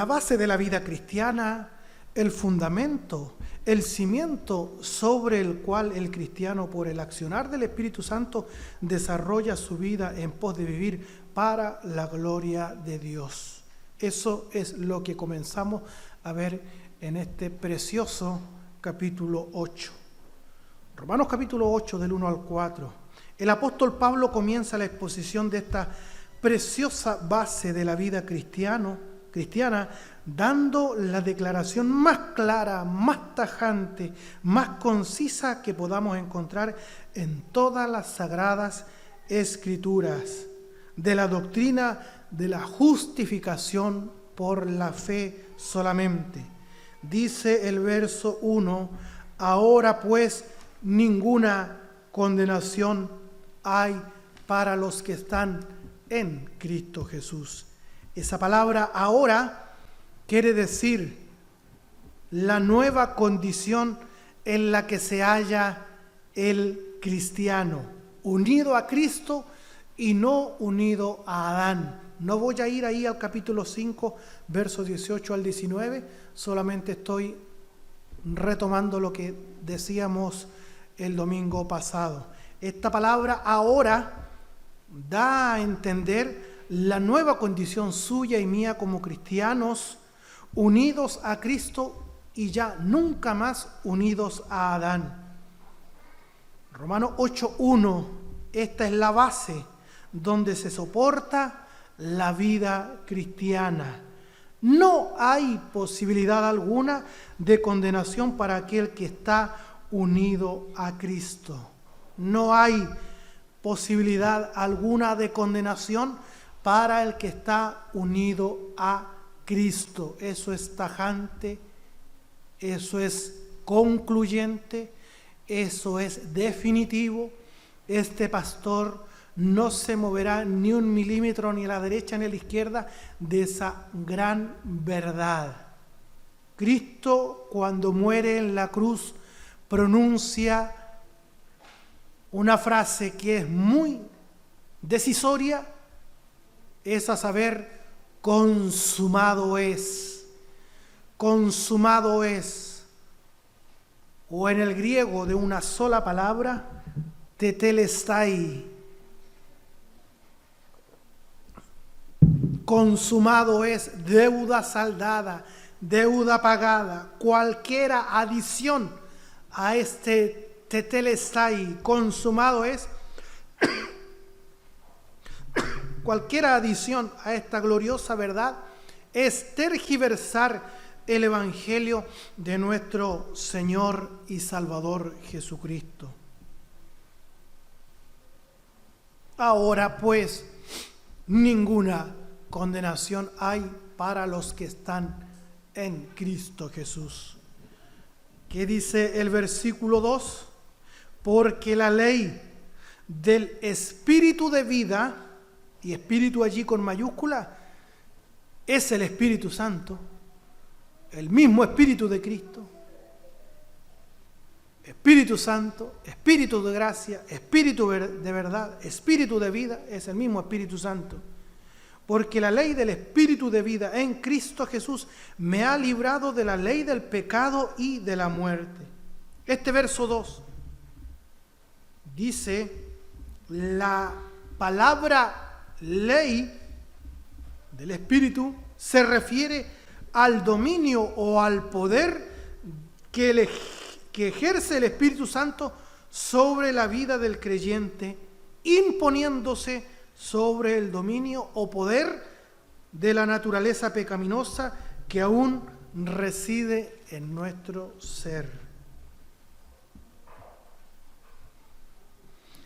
la base de la vida cristiana, el fundamento, el cimiento sobre el cual el cristiano, por el accionar del Espíritu Santo, desarrolla su vida en pos de vivir para la gloria de Dios. Eso es lo que comenzamos a ver en este precioso capítulo 8. Romanos capítulo 8 del 1 al 4. El apóstol Pablo comienza la exposición de esta preciosa base de la vida cristiana, dando la declaración más clara, más tajante, más concisa que podamos encontrar en todas las sagradas escrituras, de la doctrina de la justificación por la fe solamente. Dice el verso 1, ahora pues ninguna condenación hay para los que están en Cristo Jesús. Esa palabra ahora quiere decir la nueva condición en la que se halla el cristiano, unido a Cristo y no unido a Adán. No voy a ir ahí al capítulo 5, versos 18 al 19, solamente estoy retomando lo que decíamos el domingo pasado. Esta palabra ahora da a entender la nueva condición suya y mía como cristianos, unidos a Cristo y ya nunca más unidos a Adán. Romanos 8:1, esta es la base donde se soporta la vida cristiana. No hay posibilidad alguna de condenación para aquel que está unido a Cristo. No hay posibilidad alguna de condenación para el que está unido a Cristo. Eso es tajante, eso es concluyente, eso es definitivo. Este pastor no se moverá ni un milímetro ni a la derecha ni a la izquierda de esa gran verdad. Cristo, cuando muere en la cruz, pronuncia una frase que es muy decisoria, es a saber, consumado es. Consumado es. O en el griego de una sola palabra, tetelestai. Consumado es, deuda saldada, deuda pagada. Cualquier adición a este tetelestai, consumado es, cualquier adición a esta gloriosa verdad es tergiversar el Evangelio de nuestro Señor y Salvador Jesucristo. Ahora pues, ninguna condenación hay para los que están en Cristo Jesús. ¿Qué dice el versículo 2? Porque la ley del Espíritu de vida, y Espíritu allí con mayúscula, es el Espíritu Santo, el mismo Espíritu de Cristo. Espíritu Santo, Espíritu de gracia, Espíritu de verdad, Espíritu de vida, es el mismo Espíritu Santo. Porque la ley del Espíritu de vida en Cristo Jesús me ha librado de la ley del pecado y de la muerte. Este verso 2 dice, la palabra ley del Espíritu se refiere al dominio o al poder que ejerce el Espíritu Santo sobre la vida del creyente, imponiéndose sobre el dominio o poder de la naturaleza pecaminosa que aún reside en nuestro ser.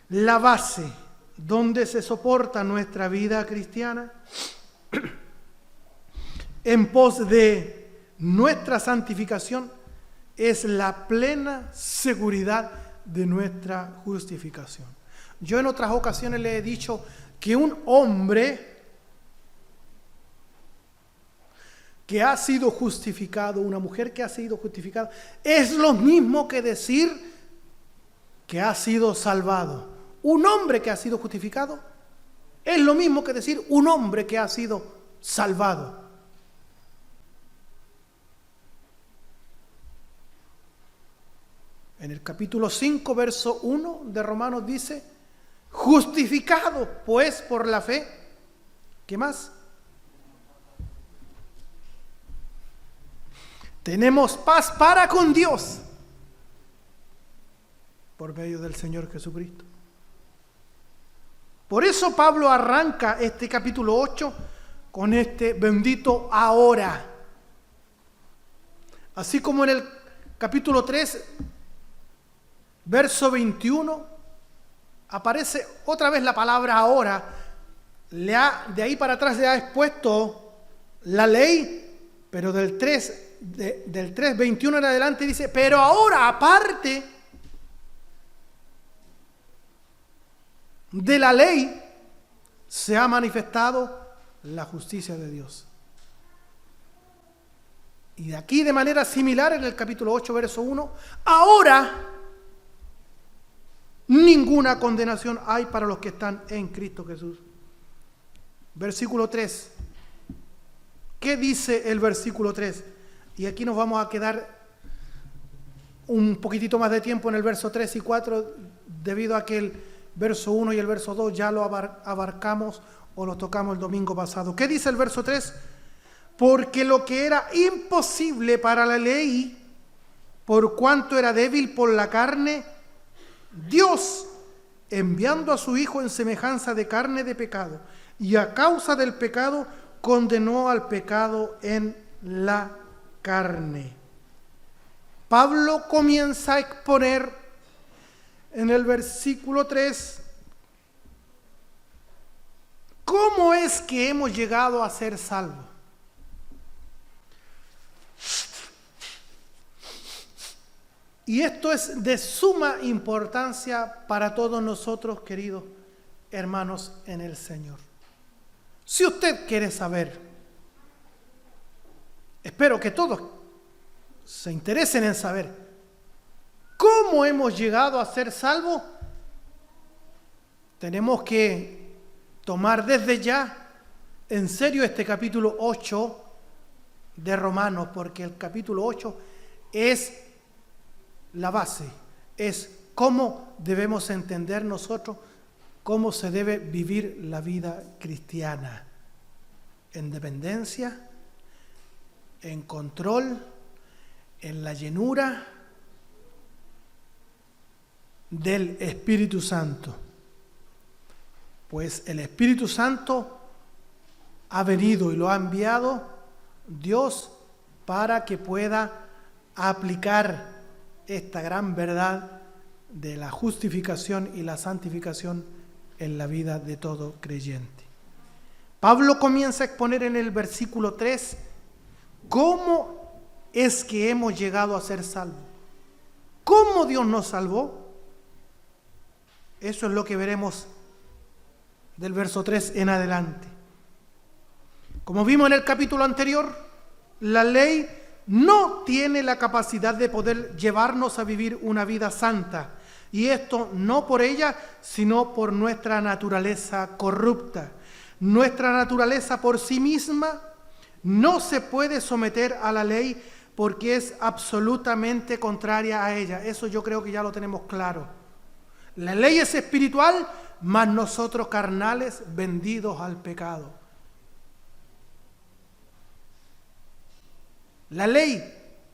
La base donde se soporta nuestra vida cristiana en pos de nuestra santificación es la plena seguridad de nuestra justificación. Yo en otras ocasiones le he dicho que un hombre que ha sido justificado, una mujer que ha sido justificada, es lo mismo que decir que ha sido salvado. Un hombre que ha sido justificado es lo mismo que decir un hombre que ha sido salvado. En el capítulo 5, verso 1 de Romanos dice, justificados pues por la fe. ¿Qué más? Tenemos paz para con Dios por medio del Señor Jesucristo. Por eso Pablo arranca este capítulo 8 con este bendito ahora. Así como en el capítulo 3, verso 21, aparece otra vez la palabra ahora. De ahí para atrás le ha expuesto la ley, pero del 3:21 en adelante dice, pero ahora aparte de la ley se ha manifestado la justicia de Dios. Y de aquí de manera similar en el capítulo 8, verso 1, ahora ninguna condenación hay para los que están en Cristo Jesús. Versículo 3. ¿Qué dice el versículo 3? Y aquí nos vamos a quedar un poquitito más de tiempo en el verso 3 y 4, debido a que el verso 1 y el verso 2 ya lo abarcamos o lo tocamos el domingo pasado. ¿Qué dice el verso 3? Porque lo que era imposible para la ley, por cuanto era débil por la carne, Dios, enviando a su Hijo en semejanza de carne de pecado, y a causa del pecado, condenó al pecado en la carne. Pablo comienza a exponer en el versículo 3 cómo es que hemos llegado a ser salvos. Y esto es de suma importancia para todos nosotros, queridos hermanos en el Señor. Si usted quiere saber, espero que todos se interesen en saber cómo hemos llegado a ser salvos, tenemos que tomar desde ya en serio este capítulo 8 de Romanos, porque el capítulo 8 es la base, es cómo debemos entender nosotros cómo se debe vivir la vida cristiana, en dependencia, en control, en la llenura del Espíritu Santo. Pues el Espíritu Santo ha venido y lo ha enviado Dios para que pueda aplicar esta gran verdad de la justificación y la santificación en la vida de todo creyente. Pablo comienza a exponer en el versículo 3 cómo es que hemos llegado a ser salvos. ¿Cómo Dios nos salvó? Eso es lo que veremos del verso 3 en adelante. Como vimos en el capítulo anterior, la ley no tiene la capacidad de poder llevarnos a vivir una vida santa. Y esto no por ella, sino por nuestra naturaleza corrupta. Nuestra naturaleza por sí misma no se puede someter a la ley porque es absolutamente contraria a ella. Eso yo creo que ya lo tenemos claro. La ley es espiritual, mas nosotros carnales vendidos al pecado. La ley,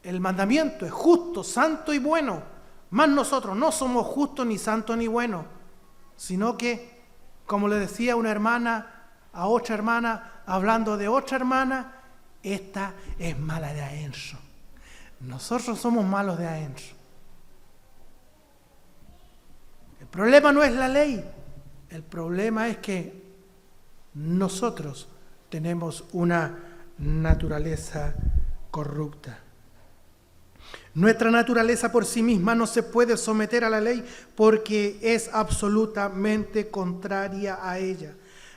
el mandamiento es justo, santo y bueno, mas nosotros no somos justos ni santos ni buenos, sino que, como le decía una hermana a otra hermana, hablando de otra hermana, esta es mala de adentro. Nosotros somos malos de adentro. El problema no es la ley, el problema es que nosotros tenemos una naturaleza corrupta. Nuestra naturaleza por sí misma no se puede someter a la ley porque es absolutamente contraria a ella.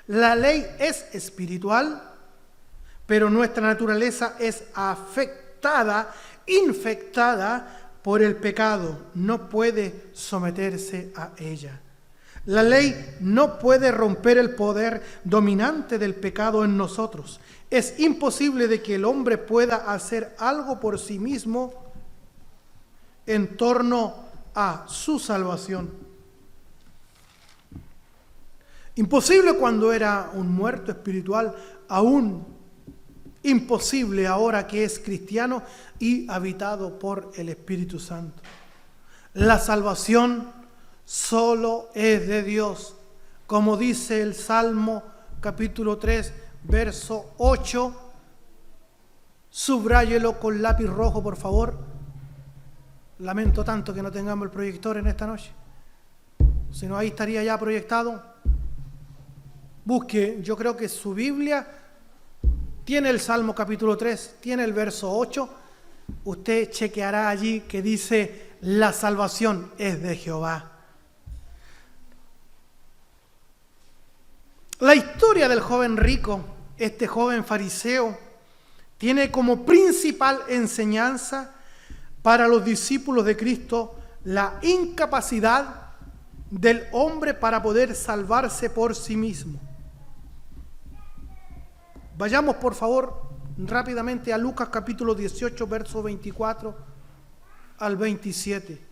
La ley es espiritual, pero nuestra naturaleza es afectada, infectada por el pecado. No puede someterse a ella. La ley no puede romper el poder dominante del pecado en nosotros. Es imposible de que el hombre pueda hacer algo por sí mismo en torno a su salvación. Imposible cuando era un muerto espiritual, aún imposible ahora que es cristiano y habitado por el Espíritu Santo. La salvación solo es de Dios, como dice el Salmo capítulo 3, verso 8. Subráyelo con lápiz rojo, por favor. Lamento tanto que no tengamos el proyector en esta noche. Si no, ahí estaría ya proyectado. Busque, yo creo que su Biblia tiene el Salmo capítulo 3, tiene el verso 8. Usted chequeará allí que dice: la salvación es de Jehová. La historia del joven rico, este joven fariseo, tiene como principal enseñanza para los discípulos de Cristo la incapacidad del hombre para poder salvarse por sí mismo. Vayamos por favor rápidamente a Lucas capítulo 18, verso 24 al 27.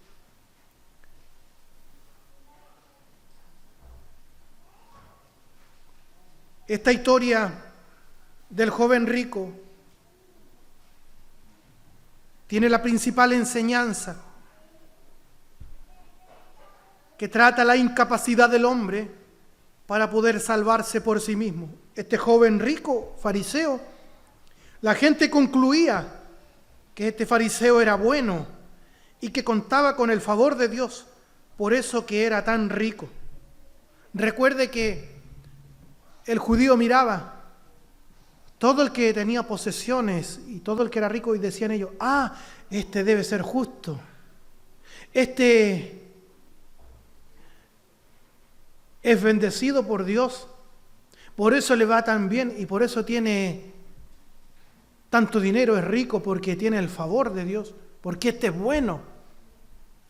Esta historia del joven rico tiene la principal enseñanza que trata la incapacidad del hombre para poder salvarse por sí mismo. Este joven rico, fariseo, la gente concluía que este fariseo era bueno y que contaba con el favor de Dios, por eso que era tan rico. Recuerde que el judío miraba todo el que tenía posesiones y todo el que era rico y decían ellos: este debe ser justo, este es bendecido por Dios, por eso le va tan bien y por eso tiene tanto dinero, es rico porque tiene el favor de Dios, porque este es bueno.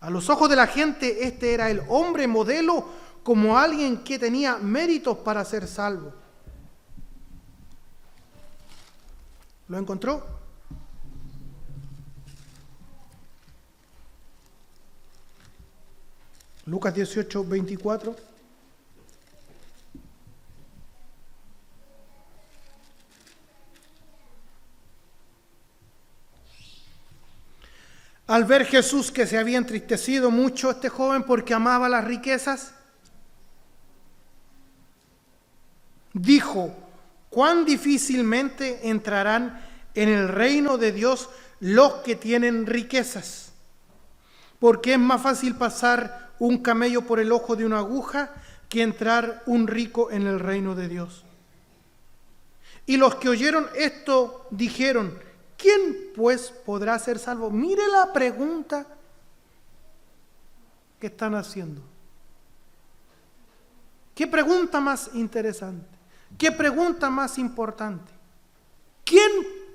A los ojos de la gente este era el hombre modelo, como alguien que tenía méritos para ser salvo. ¿Lo encontró? Lucas 18, 24. Al ver Jesús que se había entristecido mucho este joven porque amaba las riquezas, dijo: cuán difícilmente entrarán en el reino de Dios los que tienen riquezas, porque es más fácil pasar un camello por el ojo de una aguja que entrar un rico en el reino de Dios. Y los que oyeron esto dijeron: ¿quién pues podrá ser salvo? Mire la pregunta que están haciendo. ¿Qué pregunta más interesante? ¿Qué pregunta más importante? ¿Quién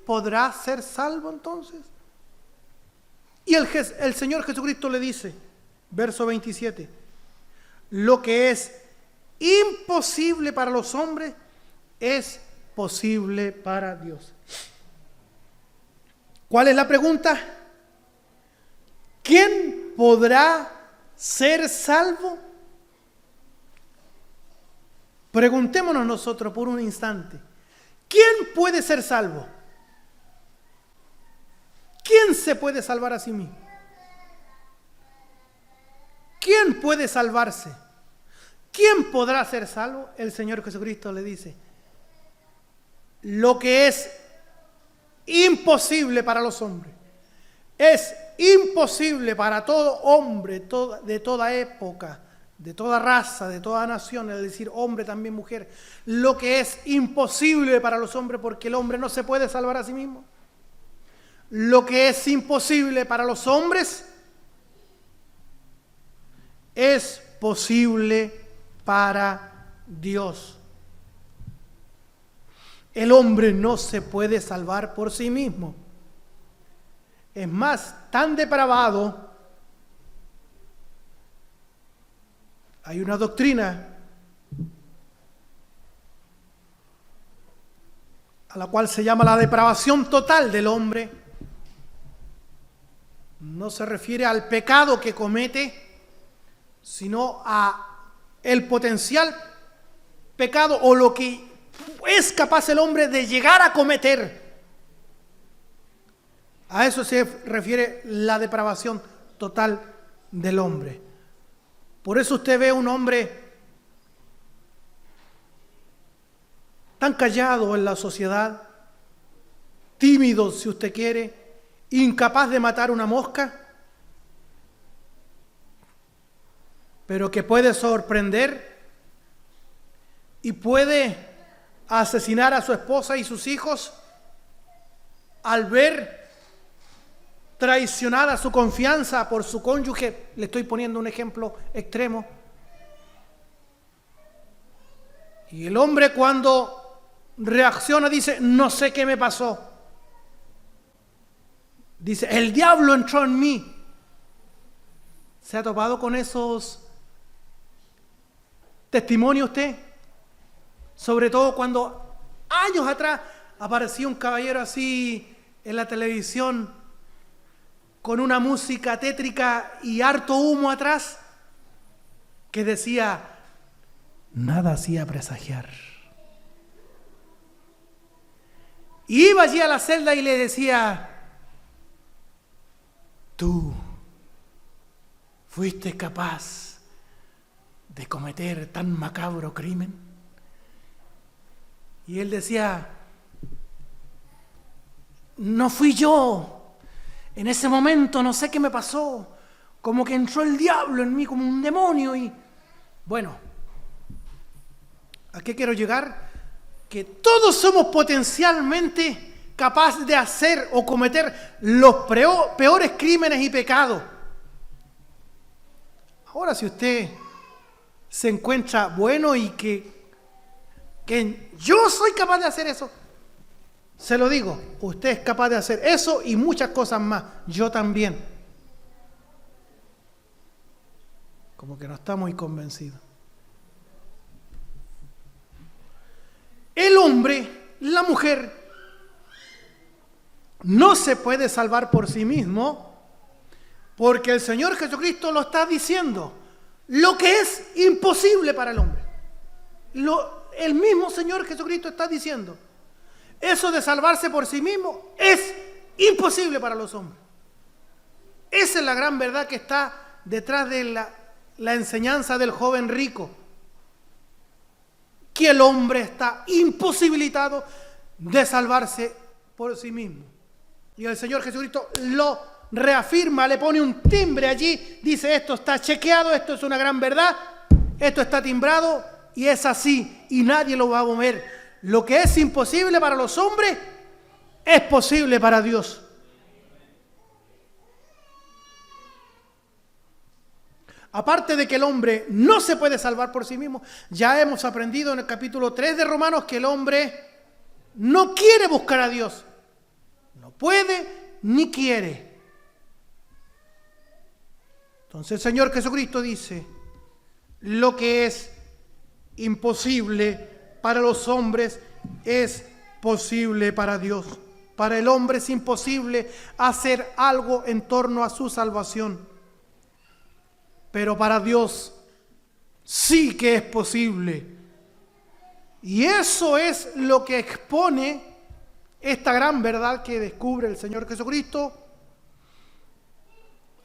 podrá ser salvo entonces? Y el Señor Jesucristo le dice, verso 27, lo que es imposible para los hombres es posible para Dios. ¿Cuál es la pregunta? ¿Quién podrá ser salvo? Preguntémonos nosotros por un instante. ¿Quién puede ser salvo? ¿Quién se puede salvar a sí mismo? ¿Quién puede salvarse? ¿Quién podrá ser salvo? El Señor Jesucristo le dice: lo que es imposible para los hombres es imposible para todo hombre de toda época, de toda raza, de toda nación, es decir, hombre también mujer. Lo que es imposible para los hombres, porque el hombre no se puede salvar a sí mismo. Lo que es imposible para los hombres es posible para Dios. El hombre no se puede salvar por sí mismo. Es más, tan depravado. Hay una doctrina a la cual se llama la depravación total del hombre, no se refiere al pecado que comete, sino a el potencial pecado o lo que es capaz el hombre de llegar a cometer. A eso se refiere la depravación total del hombre. Por eso usted ve un hombre tan callado en la sociedad, tímido si usted quiere, incapaz de matar una mosca, pero que puede sorprender y puede asesinar a su esposa y sus hijos al ver traicionada su confianza por su cónyuge. Le estoy poniendo un ejemplo extremo. Y el hombre, cuando reacciona, dice: no sé qué me pasó. Dice: el diablo entró en mí. ¿Se ha topado con esos testimonios usted? Sobre todo cuando años atrás aparecía un caballero así en la televisión con una música tétrica y harto humo atrás, que decía: nada hacía presagiar. Y iba allí a la celda y le decía: tú fuiste capaz de cometer tan macabro crimen. Y él decía: no fui yo. En ese momento no sé qué me pasó, como que entró el diablo en mí, como un demonio. Y bueno, ¿a qué quiero llegar? Que todos somos potencialmente capaces de hacer o cometer los peores crímenes y pecados. Ahora, si usted se encuentra bueno y que yo soy capaz de hacer eso, se lo digo, usted es capaz de hacer eso y muchas cosas más. Yo también. Como que no está muy convencido. El hombre, la mujer, no se puede salvar por sí mismo, porque el Señor Jesucristo lo está diciendo. Lo que es imposible para el hombre. El mismo Señor Jesucristo está diciendo: eso de salvarse por sí mismo es imposible para los hombres. Esa es la gran verdad que está detrás de la enseñanza del joven rico. Que el hombre está imposibilitado de salvarse por sí mismo. Y el Señor Jesucristo lo reafirma, le pone un timbre allí, dice: esto está chequeado, esto es una gran verdad, esto está timbrado y es así y nadie lo va a mover. Lo que es imposible para los hombres es posible para Dios. Aparte de que el hombre no se puede salvar por sí mismo, ya hemos aprendido en el capítulo 3 de Romanos que el hombre no quiere buscar a Dios. No puede ni quiere. Entonces el Señor Jesucristo dice: lo que es imposible para los hombres es posible para Dios. Para el hombre es imposible hacer algo en torno a su salvación. Pero para Dios sí que es posible. Y eso es lo que expone esta gran verdad que descubre el Señor Jesucristo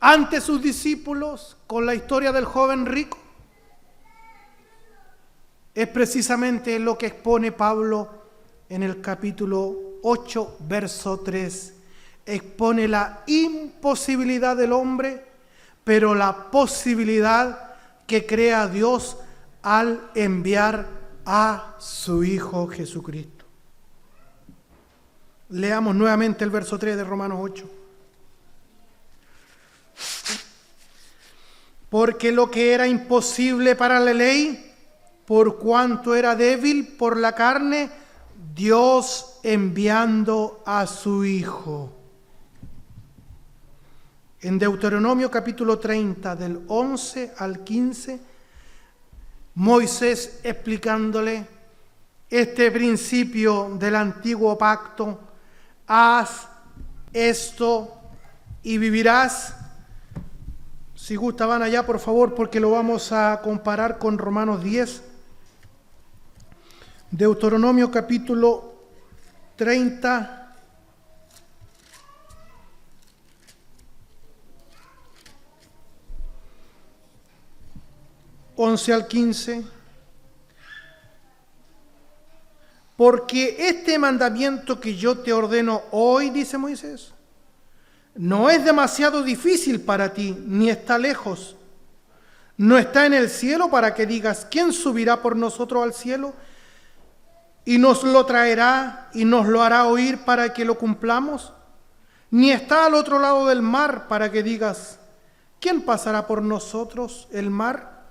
ante sus discípulos con la historia del joven rico. Es precisamente lo que expone Pablo en el capítulo 8, verso 3. Expone la imposibilidad del hombre, pero la posibilidad que crea Dios al enviar a su Hijo Jesucristo. Leamos nuevamente el verso 3 de Romanos 8. Porque lo que era imposible para la ley, por cuanto era débil por la carne, Dios enviando a su Hijo. En Deuteronomio capítulo 30, del 11 al 15, Moisés explicándole este principio del antiguo pacto: haz esto y vivirás. Si gusta, van allá, por favor, porque lo vamos a comparar con Romanos 10. Deuteronomio capítulo 30. 11 al 15. Porque este mandamiento que yo te ordeno hoy, dice Moisés, no es demasiado difícil para ti, ni está lejos. No está en el cielo para que digas, ¿quién subirá por nosotros al cielo? Y nos lo traerá y nos lo hará oír para que lo cumplamos. Ni está al otro lado del mar para que digas, ¿quién pasará por nosotros el mar?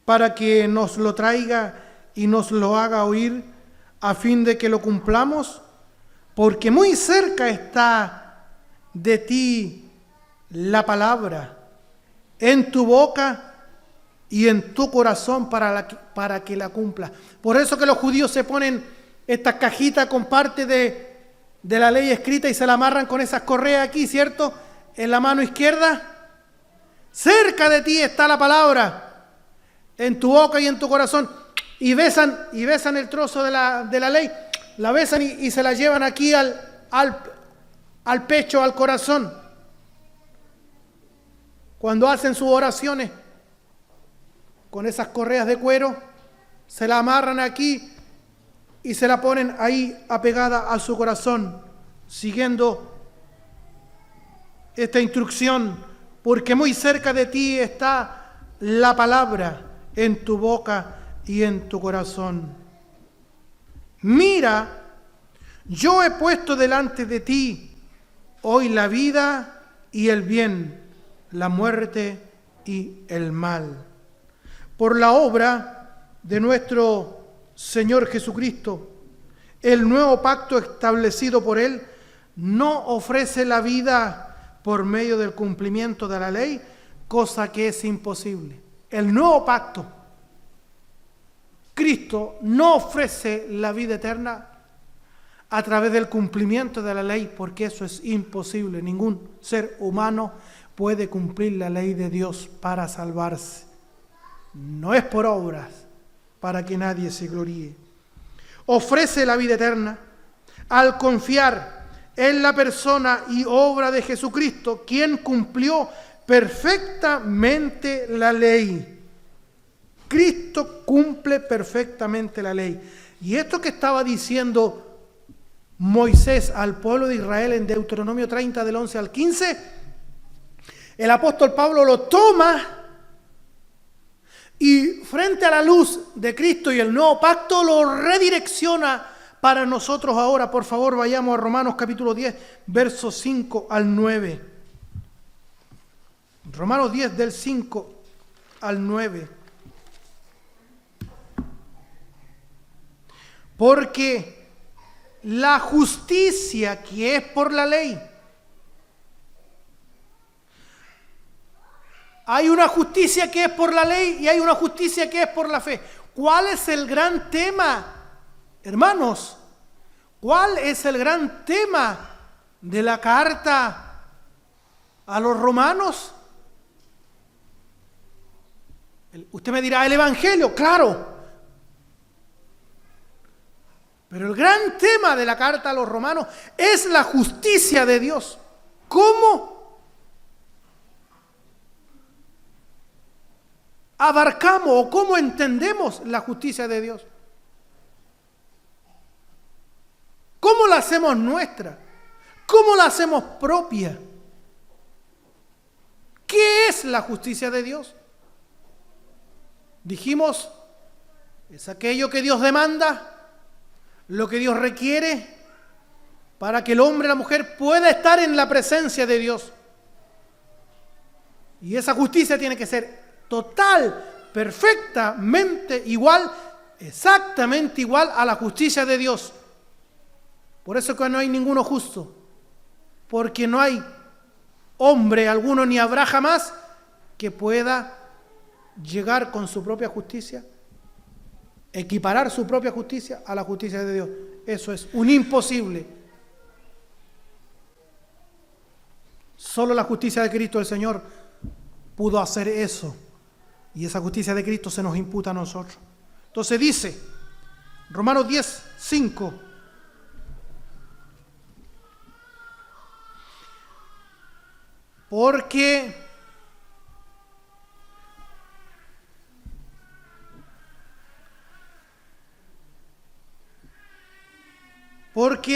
Para que nos lo traiga y nos lo haga oír a fin de que lo cumplamos. Porque muy cerca está de ti la palabra, en tu boca y en tu corazón para que la cumpla. Por eso que los judíos se ponen estas cajitas con parte de la ley escrita y se la amarran con esas correas aquí, ¿cierto? En la mano izquierda. Cerca de ti está la palabra, en tu boca y en tu corazón. Y besan el trozo de la ley, la besan y se la llevan aquí al pecho, al corazón. Cuando hacen sus oraciones, con esas correas de cuero, se la amarran aquí y se la ponen ahí apegada a su corazón, siguiendo esta instrucción, porque muy cerca de ti está la palabra, en tu boca y en tu corazón. Mira, yo he puesto delante de ti hoy la vida y el bien, la muerte y el mal. Por la obra de nuestro Señor Jesucristo, el nuevo pacto establecido por Él no ofrece la vida por medio del cumplimiento de la ley, cosa que es imposible. El nuevo pacto, Cristo no ofrece la vida eterna a través del cumplimiento de la ley, porque eso es imposible. Ningún ser humano puede cumplir la ley de Dios para salvarse. No es por obras, para que nadie se gloríe. Ofrece la vida eterna al confiar en la persona y obra de Jesucristo, quien cumplió perfectamente la ley. Cristo cumple perfectamente la ley. Y esto que estaba diciendo Moisés al pueblo de Israel en Deuteronomio 30 del 11 al 15, el apóstol Pablo lo toma y frente a la luz de Cristo y el nuevo pacto lo redirecciona para nosotros ahora. Por favor, vayamos a Romanos capítulo 10, versos 5 al 9. Romanos 10 del 5 al 9. Porque la justicia que es por la ley, hay una justicia que es por la ley y hay una justicia que es por la fe. ¿Cuál es el gran tema, hermanos? ¿Cuál es el gran tema de la carta a los romanos? Usted me dirá, el Evangelio, claro. Pero el gran tema de la carta a los romanos es la justicia de Dios. ¿Cómo abarcamos o cómo entendemos la justicia de Dios? ¿Cómo la hacemos nuestra? ¿Cómo la hacemos propia? ¿Qué es la justicia de Dios? Dijimos, es aquello que Dios demanda, lo que Dios requiere para que el hombre y la mujer pueda estar en la presencia de Dios. Y esa justicia tiene que ser total, perfectamente igual, exactamente igual a la justicia de Dios. Por eso que no hay ninguno justo, porque no hay hombre alguno ni habrá jamás que pueda llegar con su propia justicia, equiparar su propia justicia a la justicia de Dios. Eso es un imposible. Solo la justicia de Cristo el Señor pudo hacer eso. Y esa justicia de Cristo se nos imputa a nosotros. Entonces dice, Romanos 10, 5. Porque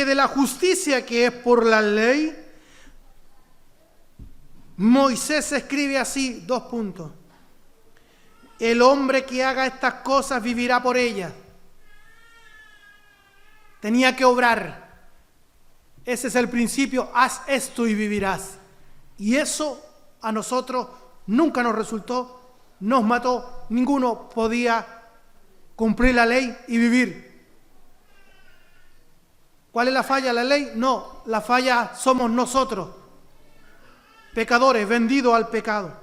de la justicia que es por la ley, Moisés escribe así, 2 puntos. El hombre que haga estas cosas vivirá por ellas. Tenía que obrar. Ese es el principio, haz esto y vivirás. Y eso a nosotros nunca nos resultó, nos mató, ninguno podía cumplir la ley y vivir. ¿Cuál es la falla? ¿La ley? No, la falla somos nosotros, pecadores, vendidos al pecado.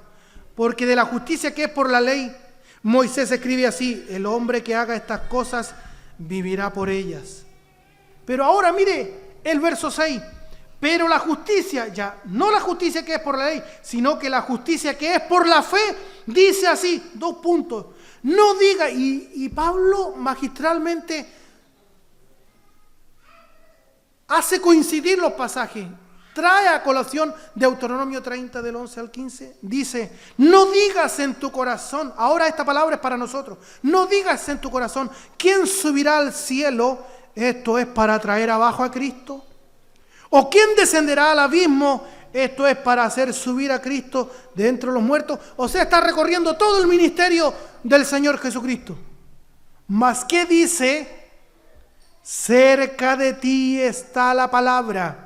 Porque de la justicia que es por la ley, Moisés escribe así, el hombre que haga estas cosas vivirá por ellas. Pero ahora mire el verso 6, pero la justicia, ya, no la justicia que es por la ley, sino que la justicia que es por la fe, dice así, 2 puntos. No diga, y Pablo magistralmente hace coincidir los pasajes. Trae a colación Deuteronomio 30 del 11 al 15. Dice, no digas en tu corazón, ahora esta palabra es para nosotros, no digas en tu corazón, ¿quién subirá al cielo? Esto es para traer abajo a Cristo. ¿O quién descenderá al abismo? Esto es para hacer subir a Cristo de entre los muertos. O sea, está recorriendo todo el ministerio del Señor Jesucristo. Mas, ¿qué dice? Cerca de ti está la palabra.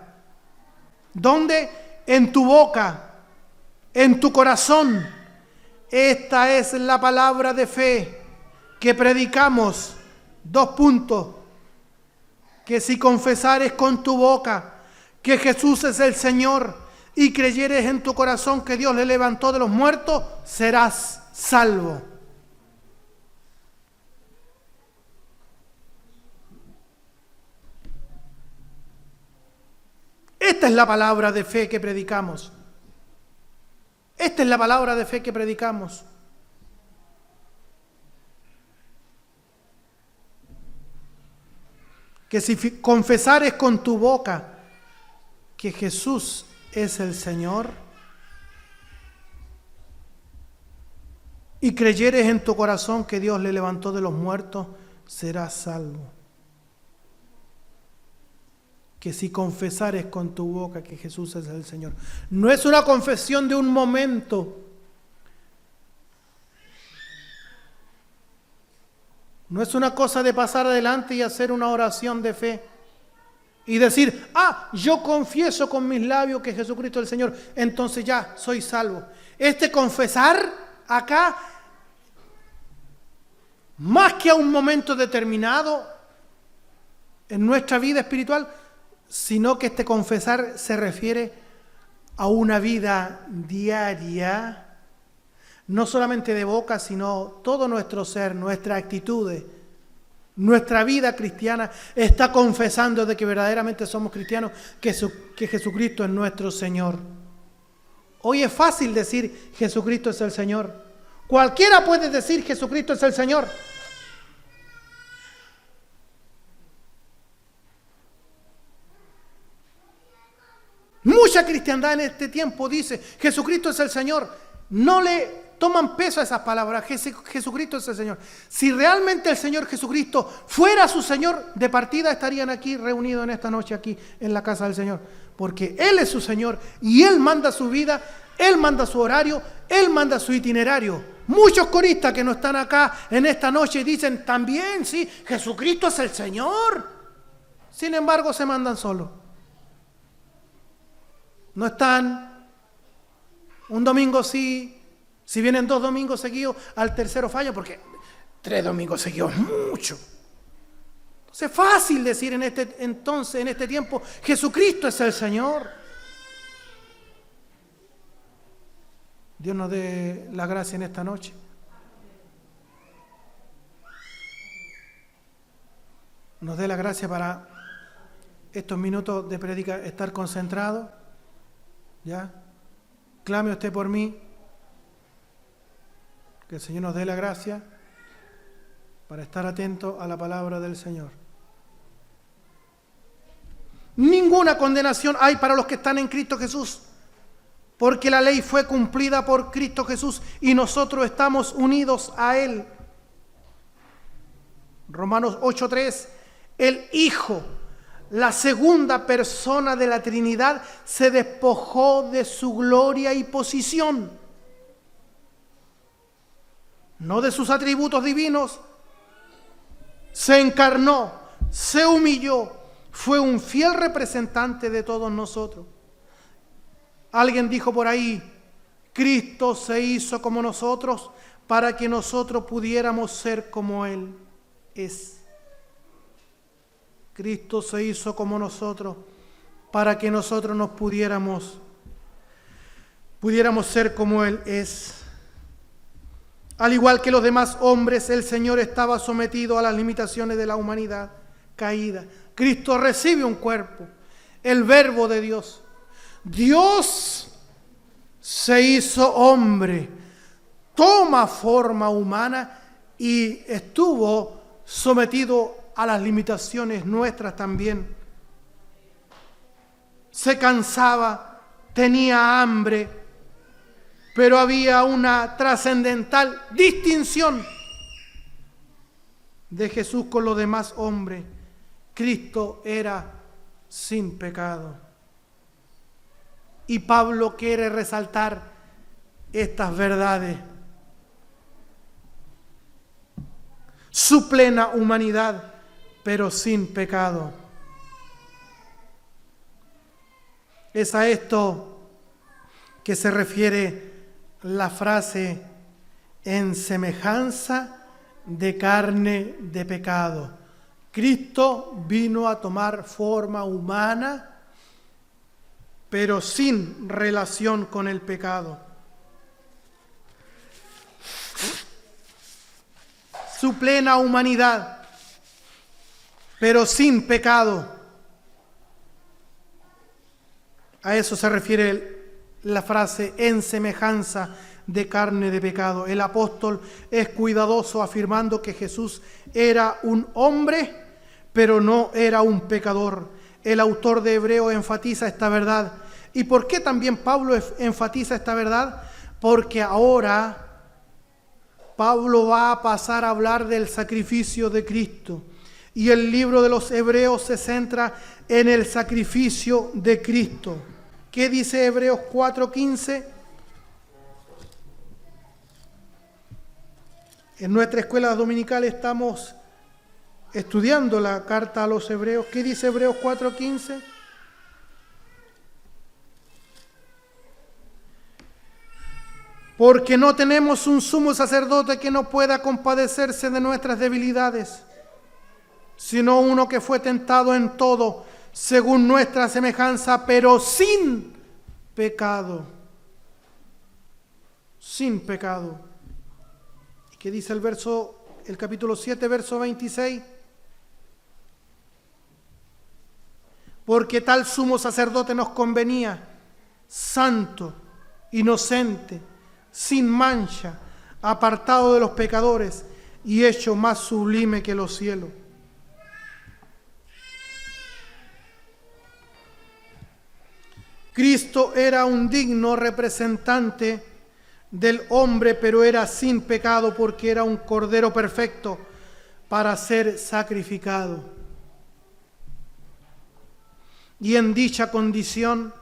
¿Dónde? En tu boca, en tu corazón. Esta es la palabra de fe que predicamos. 2 puntos. Que si confesares con tu boca que Jesús es el Señor y creyeres en tu corazón que Dios le levantó de los muertos, serás salvo. Esta es la palabra de fe que predicamos. Esta es la palabra de fe que predicamos. Que si confesares con tu boca que Jesús es el Señor y creyeres en tu corazón que Dios le levantó de los muertos, serás salvo. Que si confesares con tu boca que Jesús es el Señor. No es una confesión de un momento. No es una cosa de pasar adelante y hacer una oración de fe. Y decir, yo confieso con mis labios que Jesucristo es el Señor, entonces ya soy salvo. Este confesar acá, más que a un momento determinado en nuestra vida espiritual, sino que este confesar se refiere a una vida diaria, no solamente de boca, sino todo nuestro ser, nuestras actitudes, nuestra vida cristiana está confesando de que verdaderamente somos cristianos, que Jesucristo es nuestro Señor. Hoy es fácil decir Jesucristo es el Señor. Cualquiera puede decir Jesucristo es el Señor. Mucha cristiandad en este tiempo dice Jesucristo es el Señor. No le toman peso a esas palabras. Jesucristo es el Señor. Si realmente el Señor Jesucristo fuera su Señor, de partida estarían aquí reunidos en esta noche aquí en la casa del Señor. Porque Él es su Señor y Él manda su vida, Él manda su horario, Él manda su itinerario. Muchos coristas que no están acá en esta noche dicen también, sí, Jesucristo es el Señor. Sin embargo, se mandan solos. No están un domingo sí. Si vienen 2 domingos seguidos, al tercero falla, porque 3 domingos seguidos es mucho. Entonces es fácil decir en este tiempo, Jesucristo es el Señor. Dios nos dé la gracia en esta noche. Nos dé la gracia para estos minutos de prédica estar concentrados, ¿ya? Clame usted por mí. Que el Señor nos dé la gracia para estar atento a la palabra del Señor. Ninguna condenación hay para los que están en Cristo Jesús, porque la ley fue cumplida por Cristo Jesús y nosotros estamos unidos a Él. Romanos 8:3, el Hijo, la segunda persona de la Trinidad, se despojó de su gloria y posición, no de sus atributos divinos, se encarnó, se humilló, fue un fiel representante de todos nosotros. Alguien dijo por ahí, Cristo se hizo como nosotros para que nosotros pudiéramos ser como Él es. Cristo se hizo como nosotros para que nosotros nos pudiéramos ser como Él es. Al igual que los demás hombres, el Señor estaba sometido a las limitaciones de la humanidad caída. Cristo recibe un cuerpo, el Verbo de Dios. Dios se hizo hombre, toma forma humana y estuvo sometido a las limitaciones nuestras también. Se cansaba, tenía hambre, pero había una trascendental distinción de Jesús con los demás hombres. Cristo era sin pecado. Y Pablo quiere resaltar estas verdades. Su plena humanidad, pero sin pecado. Es a esto que se refiere la frase en semejanza de carne de pecado. Cristo vino a tomar forma humana, pero sin relación con el pecado. Su plena humanidad, pero sin pecado. A eso se refiere la frase en semejanza de carne de pecado. El apóstol es cuidadoso afirmando que Jesús era un hombre, pero no era un pecador. El autor de Hebreos enfatiza esta verdad. ¿Y por qué también Pablo enfatiza esta verdad? Porque ahora Pablo va a pasar a hablar del sacrificio de Cristo. Y el libro de los Hebreos se centra en el sacrificio de Cristo. ¿Qué dice Hebreos 4:15? En nuestra escuela dominical estamos estudiando la carta a los Hebreos. ¿Qué dice Hebreos 4:15? Porque no tenemos un sumo sacerdote que no pueda compadecerse de nuestras debilidades, sino uno que fue tentado en todo, según nuestra semejanza, pero sin pecado. Sin pecado. ¿Y qué dice el capítulo 7, verso 26? Porque tal sumo sacerdote nos convenía, santo, inocente, sin mancha, apartado de los pecadores y hecho más sublime que los cielos. Cristo era un digno representante del hombre, pero era sin pecado porque era un cordero perfecto para ser sacrificado. Y en dicha condición,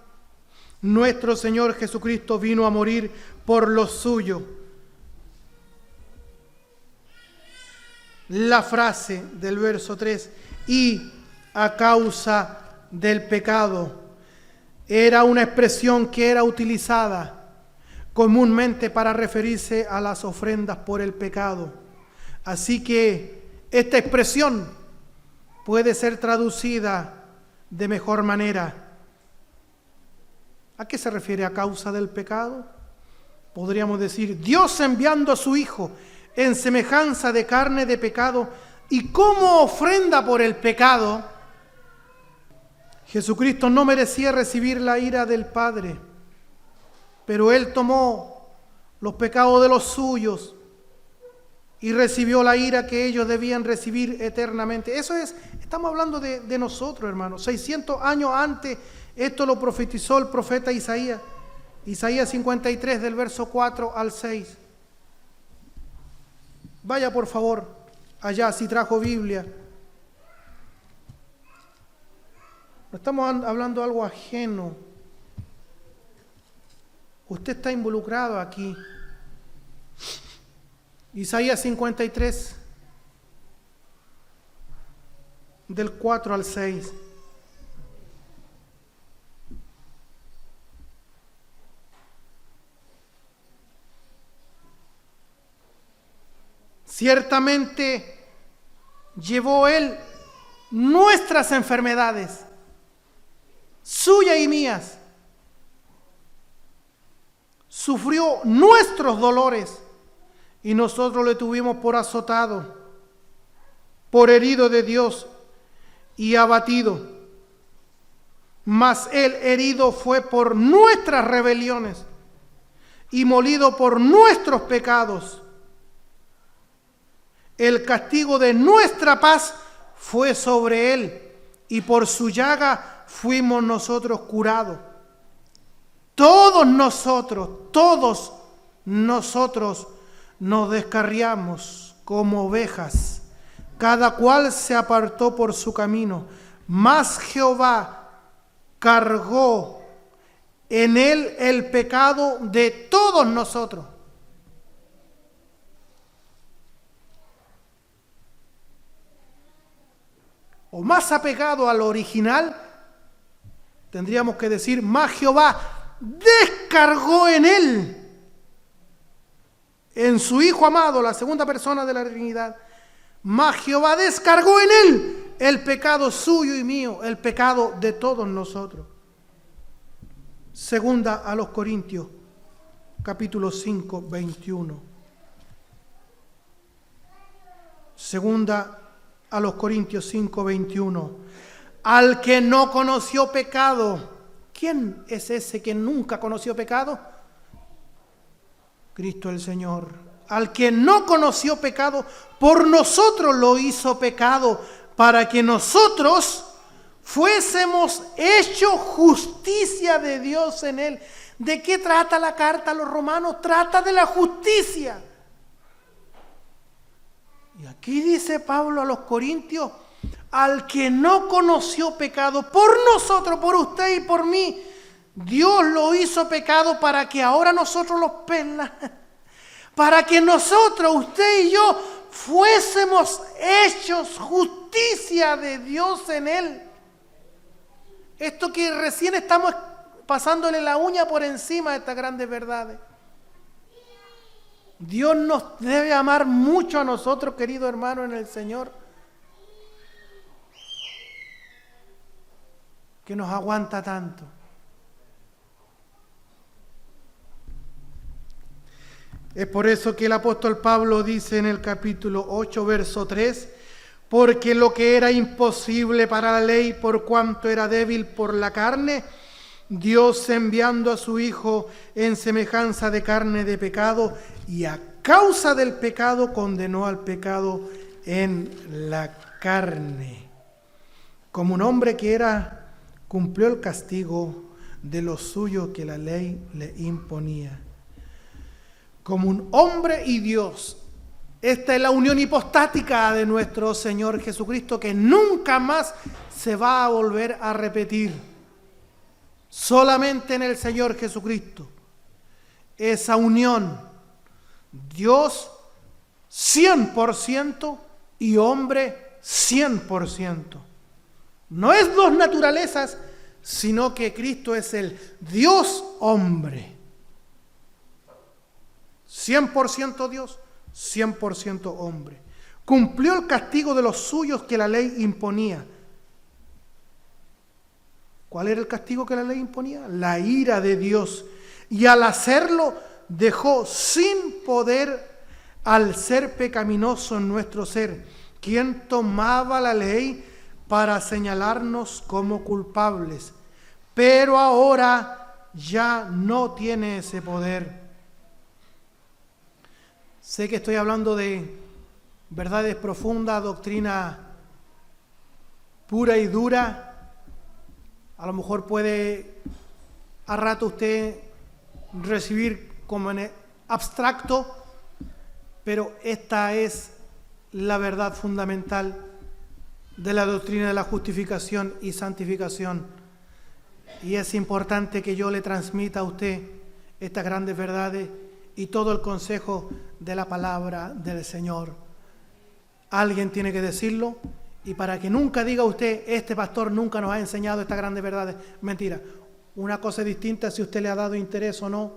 nuestro Señor Jesucristo vino a morir por los suyos. La frase del verso 3, y a causa del pecado, era una expresión que era utilizada comúnmente para referirse a las ofrendas por el pecado. Así que esta expresión puede ser traducida de mejor manera. ¿A qué se refiere a causa del pecado? Podríamos decir, Dios enviando a su Hijo en semejanza de carne de pecado y como ofrenda por el pecado, Jesucristo no merecía recibir la ira del Padre. pero Él tomó los pecados de los suyos y recibió la ira que ellos debían recibir eternamente. Eso es, estamos hablando de nosotros, hermanos. 600 años antes, esto lo profetizó el profeta Isaías. Isaías 53, del verso 4 al 6. Vaya por favor allá, si trajo Biblia. No estamos hablando de algo ajeno. Usted está involucrado aquí. Isaías 53, del 4 al 6. Ciertamente llevó Él nuestras enfermedades, suyas y mías. Sufrió nuestros dolores y nosotros le tuvimos por azotado, por herido de Dios y abatido. Mas Él herido fue por nuestras rebeliones y molido por nuestros pecados. El castigo de nuestra paz fue sobre Él, y por su llaga fuimos nosotros curados. Todos nosotros nos descarriamos como ovejas, cada cual se apartó por su camino, mas Jehová cargó en Él el pecado de todos nosotros. O más apegado al original, tendríamos que decir, más Jehová descargó en Él, en su Hijo amado, la segunda persona de la Trinidad, más Jehová descargó en Él el pecado suyo y mío, el pecado de todos nosotros. Segunda a los Corintios, capítulo 5, 21. Segunda a los Corintios 5, 21. Al que no conoció pecado. ¿Quién es ese que nunca conoció pecado? Cristo el Señor. Al que no conoció pecado, por nosotros lo hizo pecado, para que nosotros fuésemos hechos justicia de Dios en Él. ¿De qué trata la carta a los romanos? Trata de la justicia. Y aquí dice Pablo a los Corintios, al que no conoció pecado, por nosotros, por usted y por mí, Dios lo hizo pecado para que ahora nosotros los para que nosotros, usted y yo, fuésemos hechos justicia de Dios en Él. Esto que recién estamos pasándole la uña por encima de estas grandes verdades. Dios nos debe amar mucho a nosotros, querido hermano en el Señor, que nos aguanta tanto. Es por eso que el apóstol Pablo dice en el capítulo 8, verso 3, porque lo que era imposible para la ley, por cuanto era débil por la carne, Dios enviando a su Hijo en semejanza de carne de pecado, y a causa del pecado condenó al pecado en la carne. Como un hombre que era, cumplió el castigo de lo suyo que la ley le imponía. Como un hombre y Dios. Esta es la unión hipostática de nuestro Señor Jesucristo, que nunca más se va a volver a repetir. Solamente en el Señor Jesucristo. Esa unión, Dios 100% y hombre 100%. No es dos naturalezas, sino que Cristo es el Dios hombre. 100% Dios, 100% hombre. Cumplió el castigo de los suyos que la ley imponía. ¿Cuál era el castigo que la ley imponía? La ira de Dios. Y al hacerlo, dejó sin poder al ser pecaminoso en nuestro ser, quien tomaba la ley para señalarnos como culpables. Pero ahora ya no tiene ese poder. Sé que estoy hablando de verdades profundas, doctrina pura y dura. A lo mejor puede a rato usted recibir como en abstracto, pero esta es la verdad fundamental de la doctrina de la justificación y santificación. Y es importante que yo le transmita a usted estas grandes verdades y todo el consejo de la palabra del Señor. Alguien tiene que decirlo, y para que nunca diga usted, este pastor nunca nos ha enseñado estas grandes verdades. Mentira. Una cosa distinta si usted le ha dado interés o no.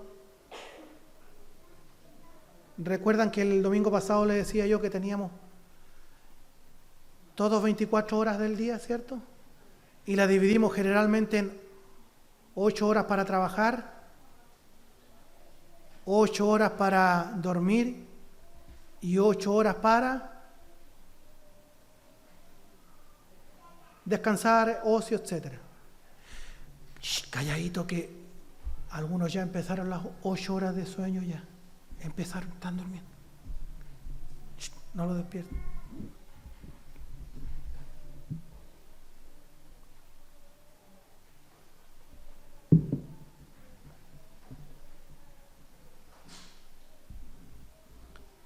Recuerdan que el domingo pasado le decía yo que teníamos todos 24 horas del día, ¿cierto? Y la dividimos generalmente en 8 horas para trabajar, 8 horas para dormir y 8 horas para descansar, ocio, etc. Calladito, que algunos ya empezaron las 8 horas de sueño ya. Empezaron, están durmiendo. No lo despierten.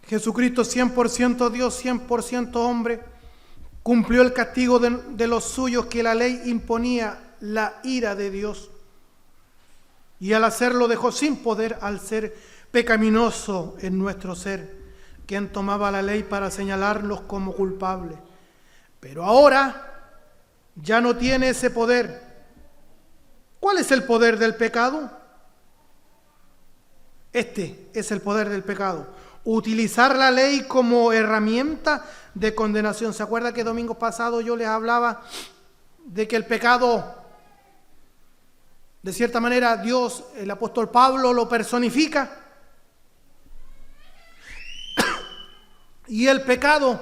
Jesucristo 100% Dios, 100% hombre, cumplió el castigo de los suyos que la ley imponía, la ira de Dios. Y al hacerlo dejó sin poder al ser pecaminoso en nuestro ser, quien tomaba la ley para señalarnos como culpables. Pero ahora ya no tiene ese poder. ¿Cuál es el poder del pecado? Este es el poder del pecado. Utilizar la ley como herramienta de condenación. ¿Se acuerda que domingo pasado yo les hablaba de que el pecado, de cierta manera, Dios, el apóstol Pablo lo personifica? Y el pecado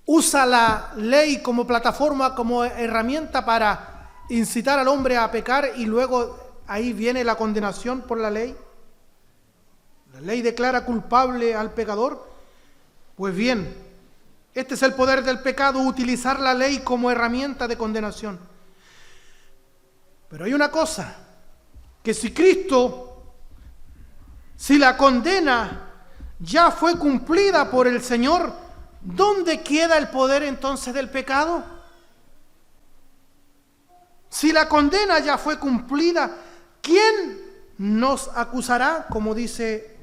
usa la ley como plataforma, como herramienta para incitar al hombre a pecar, y luego ahí viene la condenación por la ley. La ley declara culpable al pecador. Pues bien, este es el poder del pecado, utilizar la ley como herramienta de condenación. Pero hay una cosa, que si la condena ya fue cumplida por el Señor, ¿dónde queda el poder entonces del pecado? Si la condena ya fue cumplida, ¿quién nos acusará? Como dice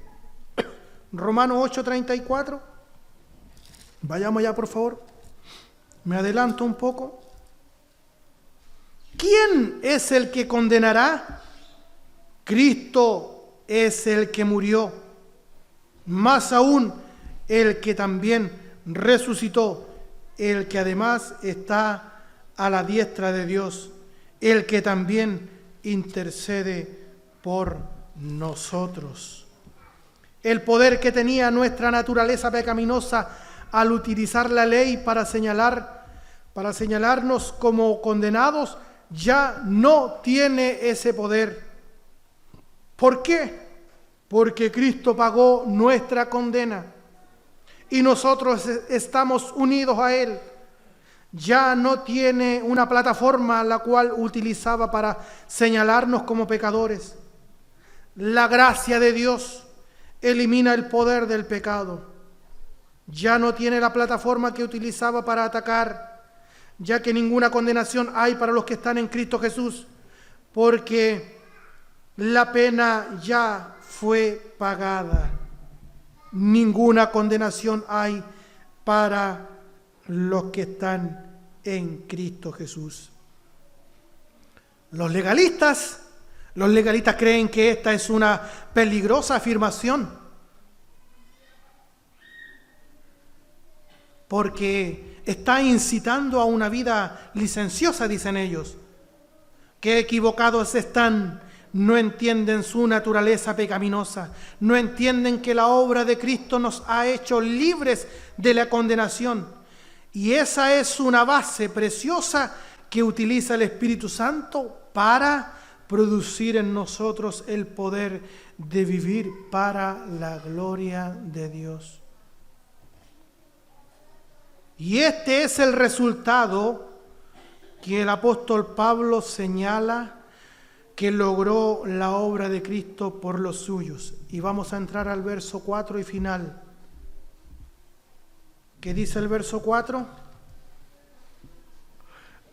Romanos 8:34. Vayamos ya, por favor. Me adelanto un poco. ¿Quién es el que condenará? Cristo es el que murió, más aún el que también resucitó, el que además está a la diestra de Dios, el que también intercede por nosotros. El poder que tenía nuestra naturaleza pecaminosa al utilizar la ley para señalarnos como condenados, ya no tiene ese poder. ¿Por qué? Porque Cristo pagó nuestra condena y nosotros estamos unidos a Él. Ya no tiene una plataforma la cual utilizaba para señalarnos como pecadores. La gracia de Dios elimina el poder del pecado. Ya no tiene la plataforma que utilizaba para atacar, ya que ninguna condenación hay para los que están en Cristo Jesús, porque la pena ya fue pagada. Ninguna condenación hay para los que están en Cristo Jesús. Los legalistas creen que esta es una peligrosa afirmación, porque está incitando a una vida licenciosa, dicen ellos. Qué equivocados están, no entienden su naturaleza pecaminosa, no entienden que la obra de Cristo nos ha hecho libres de la condenación. Y esa es una base preciosa que utiliza el Espíritu Santo para producir en nosotros el poder de vivir para la gloria de Dios. Y este es el resultado que el apóstol Pablo señala que logró la obra de Cristo por los suyos. Y vamos a entrar al verso 4 y final. ¿Qué dice el verso 4?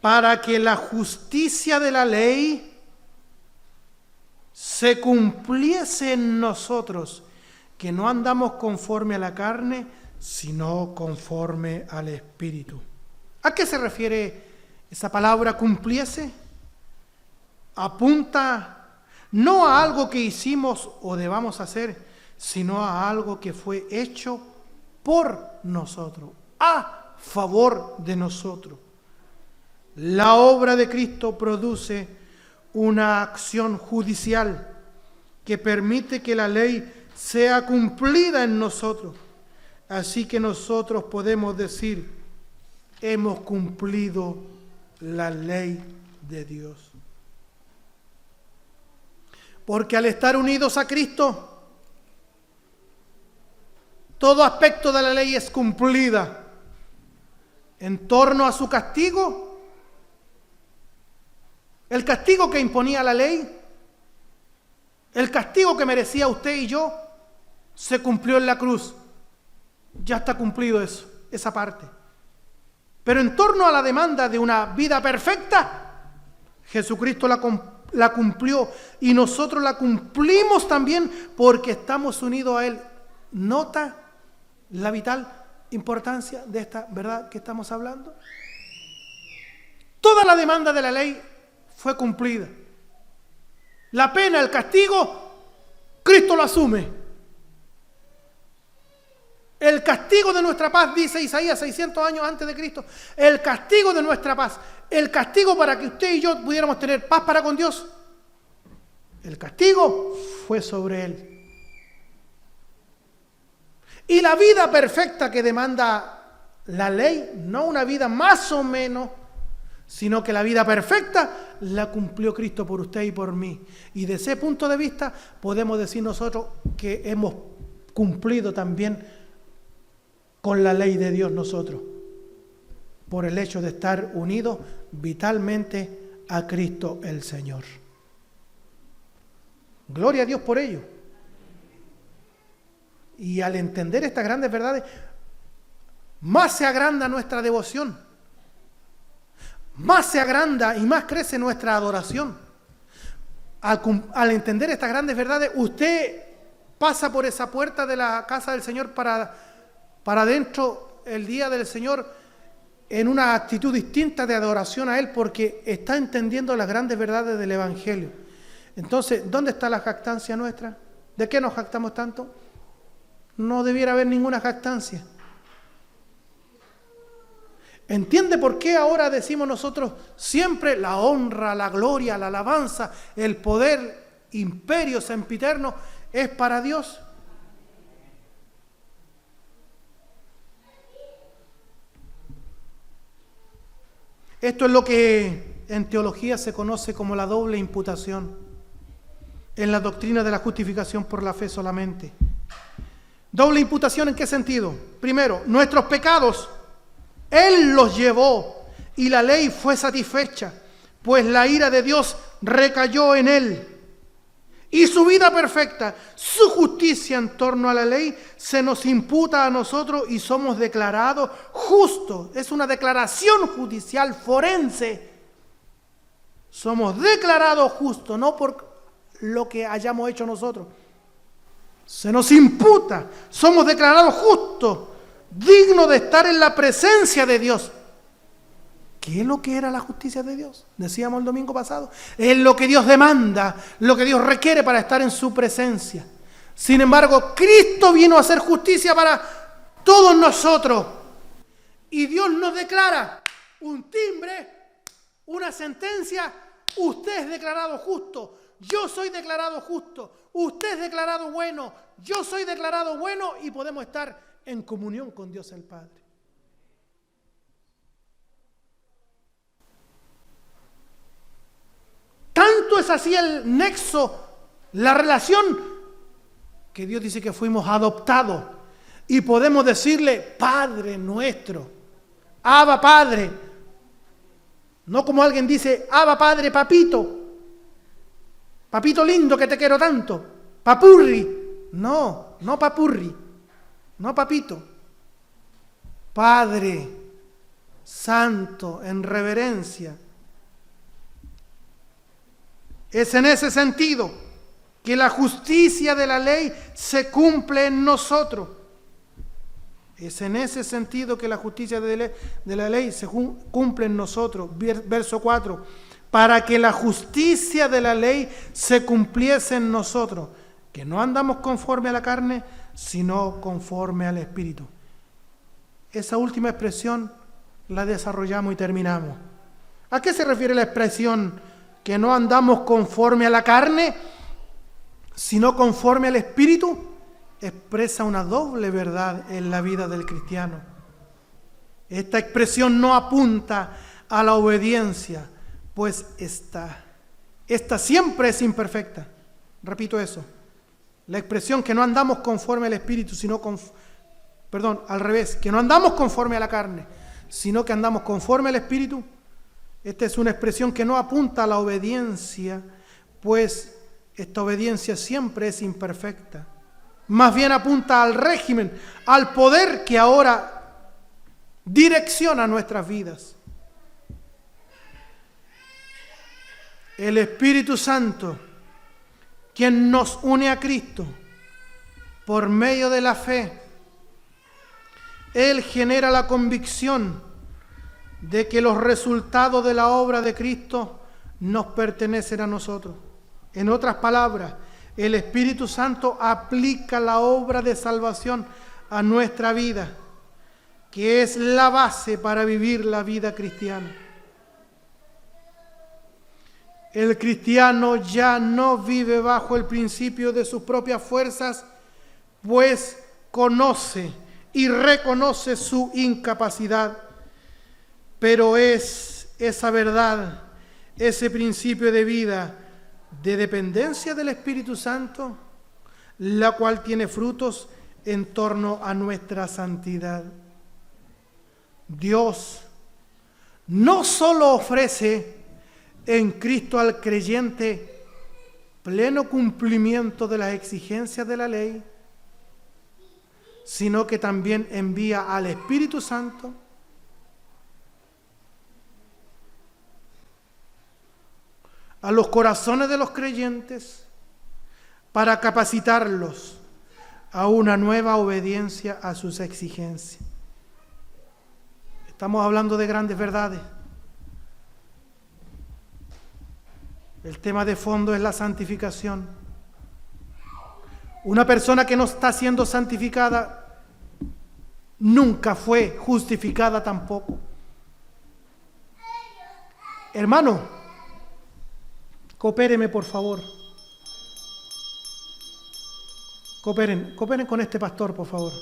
Para que la justicia de la ley se cumpliese en nosotros, que no andamos conforme a la carne, sino conforme al Espíritu. ¿A qué se refiere esa palabra cumpliese? Apunta no a algo que hicimos o debamos hacer, sino a algo que fue hecho por nosotros, a favor de nosotros. La obra de Cristo produce una acción judicial que permite que la ley sea cumplida en nosotros. Así que nosotros podemos decir, hemos cumplido la ley de Dios. Porque al estar unidos a Cristo, todo aspecto de la ley es cumplida. En torno a su castigo, el castigo que imponía la ley, el castigo que merecía usted y yo, se cumplió en la cruz. Ya está cumplido eso, esa parte. Pero en torno a la demanda de una vida perfecta, Jesucristo la cumplió y nosotros la cumplimos también porque estamos unidos a Él. ¿Nota la vital importancia de esta verdad que estamos hablando? Toda la demanda de la ley fue cumplida. La pena, el castigo, Cristo lo asume. El castigo de nuestra paz, dice Isaías 600 años antes de Cristo, el castigo de nuestra paz, el castigo para que usted y yo pudiéramos tener paz para con Dios, el castigo fue sobre Él. Y la vida perfecta que demanda la ley, no una vida más o menos, sino que la vida perfecta la cumplió Cristo por usted y por mí. Y de ese punto de vista podemos decir nosotros que hemos cumplido también con la ley de Dios nosotros, por el hecho de estar unidos vitalmente a Cristo el Señor. Gloria a Dios por ello. Y al entender estas grandes verdades, más se agranda nuestra devoción, más se agranda y más crece nuestra adoración. Al entender estas grandes verdades, usted pasa por esa puerta de la casa del Señor para adentro el día del Señor en una actitud distinta de adoración a Él, porque está entendiendo las grandes verdades del Evangelio. Entonces, ¿dónde está la jactancia nuestra? ¿De qué nos jactamos tanto? No debiera haber ninguna jactancia. ¿Entiende por qué ahora decimos nosotros siempre la honra, la gloria, la alabanza, el poder, imperio sempiterno es para Dios? Esto es lo que en teología se conoce como la doble imputación, en la doctrina de la justificación por la fe solamente. ¿Doble imputación en qué sentido? Primero, nuestros pecados, Él los llevó y la ley fue satisfecha, pues la ira de Dios recayó en Él. Y su vida perfecta, su justicia en torno a la ley, se nos imputa a nosotros y somos declarados justos. Es una declaración judicial forense. Somos declarados justos, no por lo que hayamos hecho nosotros. Se nos imputa, somos declarados justos, dignos de estar en la presencia de Dios. ¿Qué es lo que era la justicia de Dios? Decíamos el domingo pasado. Es lo que Dios demanda, lo que Dios requiere para estar en su presencia. Sin embargo, Cristo vino a hacer justicia para todos nosotros. Y Dios nos declara un timbre, una sentencia. Usted es declarado justo, yo soy declarado justo, usted es declarado bueno, yo soy declarado bueno y podemos estar en comunión con Dios el Padre. tanto es así el nexo, la relación, que Dios dice que fuimos adoptados y podemos decirle Padre nuestro, Abba Padre. No como alguien dice, Abba Padre, papito, papito lindo que te quiero tanto, papurri. No, no papurri, no papito. Padre Santo, en reverencia. Es en ese sentido que la justicia de la ley se cumple en nosotros. Es en ese sentido que la justicia de la ley se cumple en nosotros. Verso 4. Para que la justicia de la ley se cumpliese en nosotros, que no andamos conforme a la carne, sino conforme al Espíritu. Esa última expresión la desarrollamos y terminamos. ¿A qué se refiere la expresión que no andamos conforme a la carne, sino conforme al Espíritu? Expresa una doble verdad en la vida del cristiano. Esta expresión no apunta a la obediencia, pues esta siempre es imperfecta. Repito eso. La expresión que no andamos conforme al Espíritu, sino al revés, que no andamos conforme a la carne, sino que andamos conforme al Espíritu. Esta es una expresión que no apunta a la obediencia, pues esta obediencia siempre es imperfecta. Más bien apunta al régimen, al poder que ahora direcciona nuestras vidas. El Espíritu Santo, quien nos une a Cristo por medio de la fe, Él genera la convicción de que los resultados de la obra de Cristo nos pertenecen a nosotros. En otras palabras, el Espíritu Santo aplica la obra de salvación a nuestra vida, que es la base para vivir la vida cristiana. El cristiano ya no vive bajo el principio de sus propias fuerzas, pues conoce y reconoce su incapacidad. Pero es esa verdad, ese principio de vida, de dependencia del Espíritu Santo, la cual tiene frutos en torno a nuestra santidad. Dios no solo ofrece en Cristo al creyente pleno cumplimiento de las exigencias de la ley, sino que también envía al Espíritu Santo a los corazones de los creyentes para capacitarlos a una nueva obediencia a sus exigencias. Estamos hablando de grandes verdades. El tema de fondo es la santificación. Una persona que no está siendo santificada nunca fue justificada tampoco. Hermano, coopéreme por favor. Cooperen con este pastor, por favor.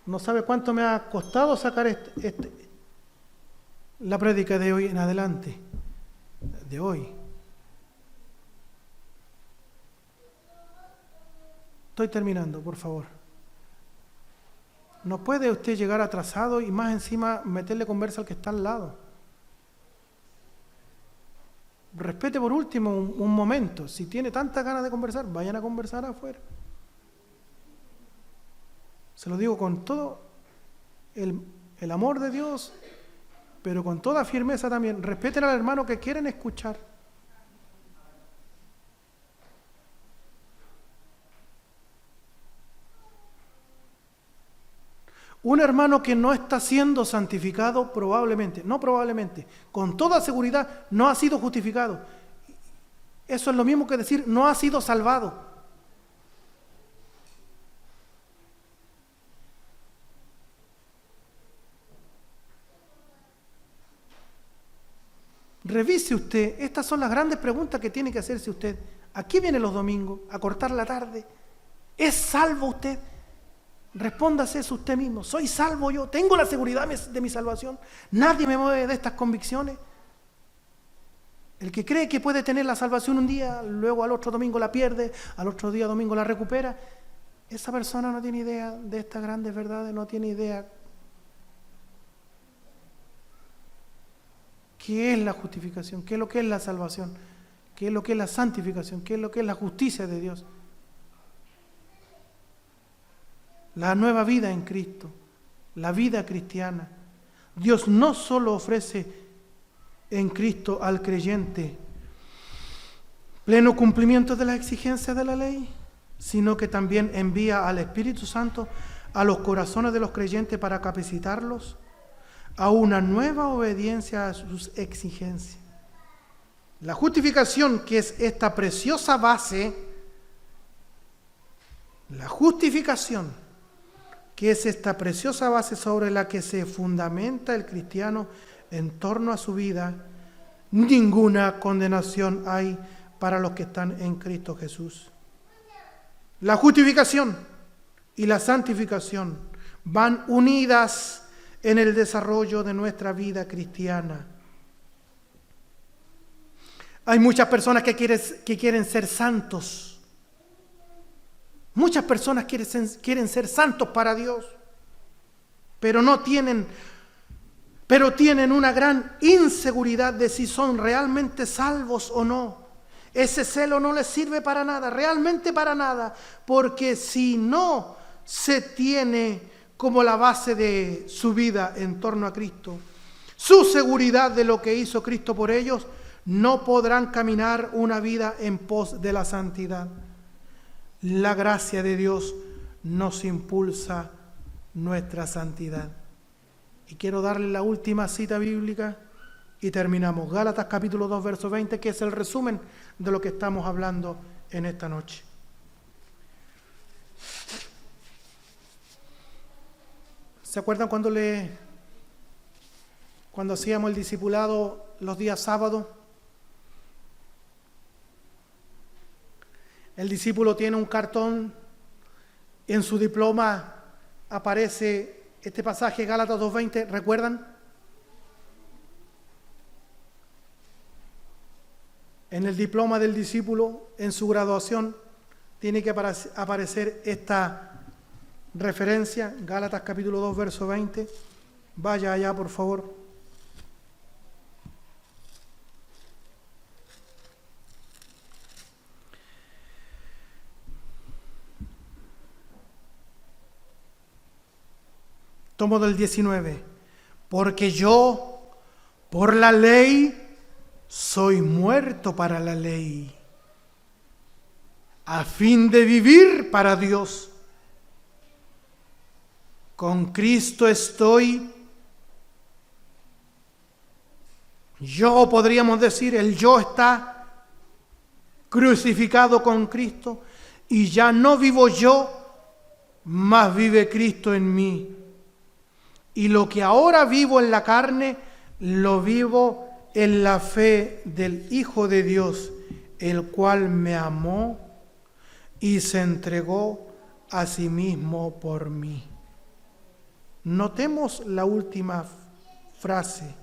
No sabe cuánto me ha costado sacar la prédica de hoy en adelante, de hoy. Estoy terminando, por favor. No puede usted llegar atrasado y más encima meterle conversa al que está al lado. Respete por último un momento. Si tiene tantas ganas de conversar, vayan a conversar afuera. Se lo digo con todo el amor de Dios, pero con toda firmeza también. Respeten al hermano que quieren escuchar. Un hermano que no está siendo santificado con toda seguridad no ha sido justificado. Eso es lo mismo que decir no ha sido salvado. Revise usted, estas son las grandes preguntas que tiene que hacerse usted. ¿A qué viene los domingos? ¿A cortar la tarde? ¿Es salvo usted? Respóndase eso usted mismo. ¿Soy salvo yo? ¿Tengo la seguridad de mi salvación? ¿Nadie me mueve de estas convicciones? El que cree que puede tener la salvación un día, luego al otro domingo la pierde, al otro día domingo la recupera, esa persona no tiene idea de estas grandes verdades, no tiene idea qué es la justificación, qué es lo que es la salvación, qué es lo que es la santificación, qué es lo que es la justicia de Dios. La nueva vida en Cristo, la vida cristiana. Dios no solo ofrece en Cristo al creyente pleno cumplimiento de las exigencias de la ley, sino que también envía al Espíritu Santo a los corazones de los creyentes para capacitarlos a una nueva obediencia a sus exigencias. La justificación, que es esta preciosa base, la justificación, que es esta preciosa base sobre la que se fundamenta el cristiano en torno a su vida, ninguna condenación hay para los que están en Cristo Jesús. La justificación y la santificación van unidas en el desarrollo de nuestra vida cristiana. Hay muchas personas que quieren ser santos. Muchas personas quieren ser santos para Dios, pero tienen una gran inseguridad de si son realmente salvos o no. Ese celo no les sirve para nada, realmente para nada, porque si no se tiene como la base de su vida en torno a Cristo, su seguridad de lo que hizo Cristo por ellos, no podrán caminar una vida en pos de la santidad. La gracia de Dios nos impulsa nuestra santidad. Y quiero darle la última cita bíblica y terminamos. Gálatas capítulo 2, verso 20, que es el resumen de lo que estamos hablando en esta noche. ¿Se acuerdan cuando hacíamos el discipulado los días sábados? El discípulo tiene un cartón, en su diploma aparece este pasaje, Gálatas 2:20, ¿recuerdan? En el diploma del discípulo, en su graduación, tiene que aparecer esta referencia, Gálatas capítulo 2, verso 20. Vaya allá, por favor. Tomo del 19. Porque yo, por la ley, soy muerto para la ley, a fin de vivir para Dios. Con Cristo estoy. Yo, podríamos decir, el yo está crucificado con Cristo, y ya no vivo yo, mas vive Cristo en mí. Y lo que ahora vivo en la carne, lo vivo en la fe del Hijo de Dios, el cual me amó y se entregó a sí mismo por mí. Notemos la última frase.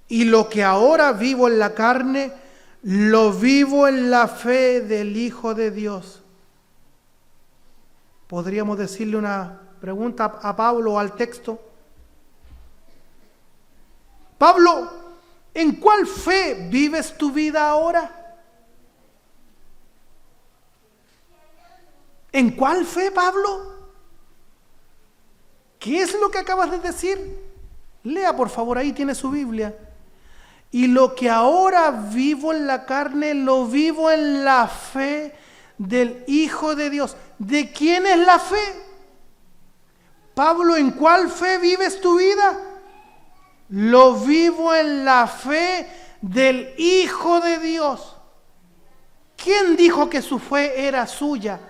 Y lo que ahora vivo en la carne, lo vivo en la fe del Hijo de Dios. Podríamos decirle una pregunta a Pablo o al texto. Pablo, ¿en cuál fe vives tu vida ahora? ¿En cuál fe, Pablo? ¿Qué es lo que acabas de decir? Lea, por favor, ahí tiene su Biblia. Y lo que ahora vivo en la carne, lo vivo en la fe del Hijo de Dios. ¿De quién es la fe? Pablo, ¿en cuál fe vives tu vida? Lo vivo en la fe del Hijo de Dios. ¿Quién dijo que su fe era suya?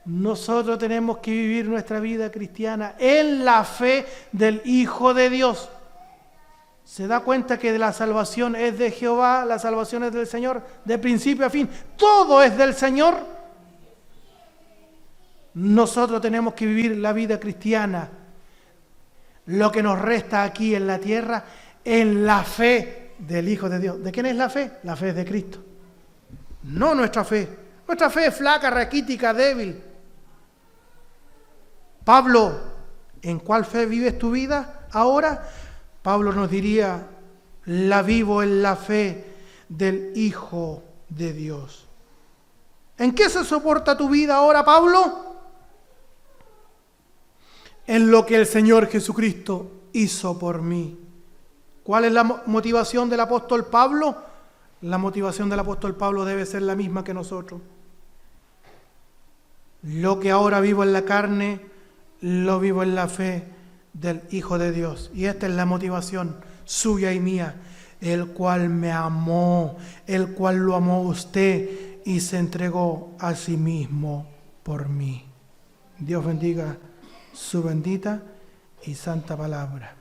Nosotros tenemos que vivir nuestra vida cristiana en la fe del Hijo de Dios. ¿Se da cuenta que la salvación es de Jehová, la salvación es del Señor, de principio a fin? Todo es del Señor. Nosotros tenemos que vivir la vida cristiana lo que nos resta aquí en la tierra, en la fe del Hijo de Dios. ¿De quién es la fe? La fe es de Cristo. No nuestra fe. Nuestra fe es flaca, raquítica, débil. Pablo, ¿en cuál fe vives tu vida ahora? Pablo nos diría, la vivo en la fe del Hijo de Dios. ¿En qué se soporta tu vida ahora, Pablo? En lo que el Señor Jesucristo hizo por mí. ¿Cuál es la motivación del apóstol Pablo? La motivación del apóstol Pablo debe ser la misma que nosotros. Lo que ahora vivo en la carne, lo vivo en la fe del Hijo de Dios. Y esta es la motivación suya y mía, el cual me amó, el cual lo amó usted y se entregó a sí mismo por mí. Dios bendiga su bendita y santa palabra.